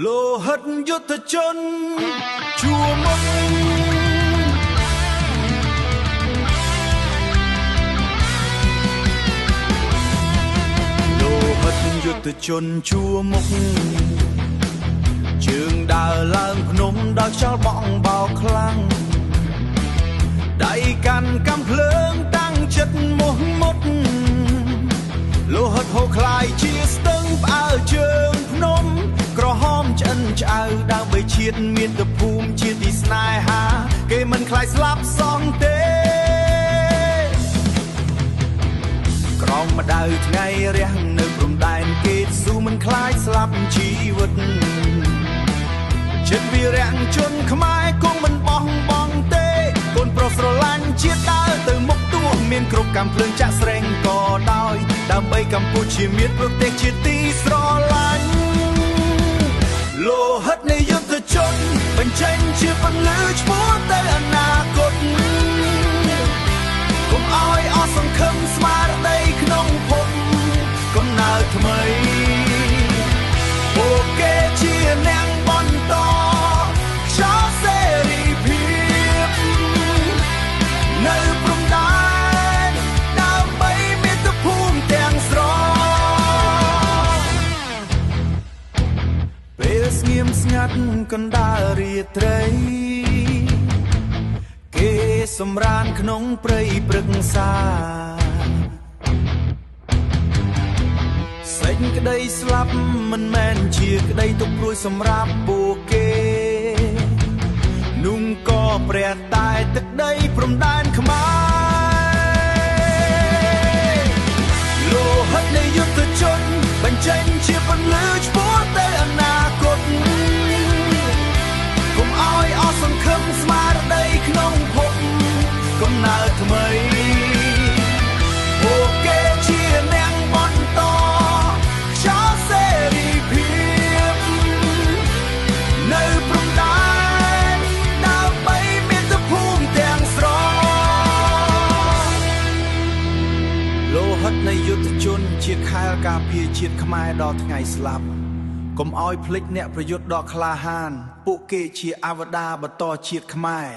โลหิตยุทธชนชั่วมุกโลหิตยุทธชนชั่วมุกជើងដើរឡើងភ្នំដល់ខ្យល់បក់បោកខ្លាំងដៃកាន់កំភ្លើងតាំងចិត្តមោះមុតលោហិតហូរខ្លាយជាស្ទឹងផ្អើលជើងភ្នំក្រហមឆ្អិនឆ្អៅដើម្បីជាតិមានតភូមិជាទីស្នេហាគេមិនខ្លាចស្លាប់សងទេក្រមម្ដៅថ្ងៃរះនៅព្រំដែនគេស៊ូមិនខ្លាចស្លាប់ជីវិតចិត្តវីរៈជនខ្មែរគង់មិនបោះបង់ទេកូនប្រុសស្រឡាញ់ជាតិដើរទៅមុខទោះមានគ្រប់កម្មភ្លើងចាក់ស្រេងក៏ដោយដើម្បីកម្ពុជាមានប្រទេសជាទីស្រឡាញ់លោហិតនៃយុទ្ធជនបញ្ចេញជាពន្លឺឆ្ពោះទៅអនាគតកុំឲ្យអស់សង្ឃឹមស្មារតីក្នុងភពកំណើតថ្មីពួកគេជាអ្នកបន្តខ្យល់សេរីភាពនៅព្រំដែនដើម្បីមាតុភូមិទាំងស្រុងពេលស្ងៀមស្ងាត់កណ្ដាលរាត្រីគេសម្រានក្នុងព្រៃព្រឹក្សាសេចក្តីស្លាប់មិនមែនជាក្តីទុក្ខព្រួយសម្រាប់ពួកគេนุ่งក៏ព្រះតែទឹកដីព្រំដែនខ្មែរលោហិតនៃយុទ្ធជនបញ្ចេញជាពន្លឺឆ្ពោះទៅអនាគតកុំឲ្យអស់សង្ឃឹមស្មារតីក្នុងភពកំណើតថ្មីពួកគេជាអ្នកបន្តខ្យល់សេរីភាពនៅព្រំដែនដើម្បីមាតុភូមិទាំងស្រុងលោហិតនៃយុទ្ធជនជាខែលការពារជាតិខ្មែរដល់ថ្ងៃស្លាប់កុំឲ្យភ្លេចអ្នកប្រយុទ្ធដ៏ក្លាហានពួកគេជាអវតារបន្តជាតិខ្មែរ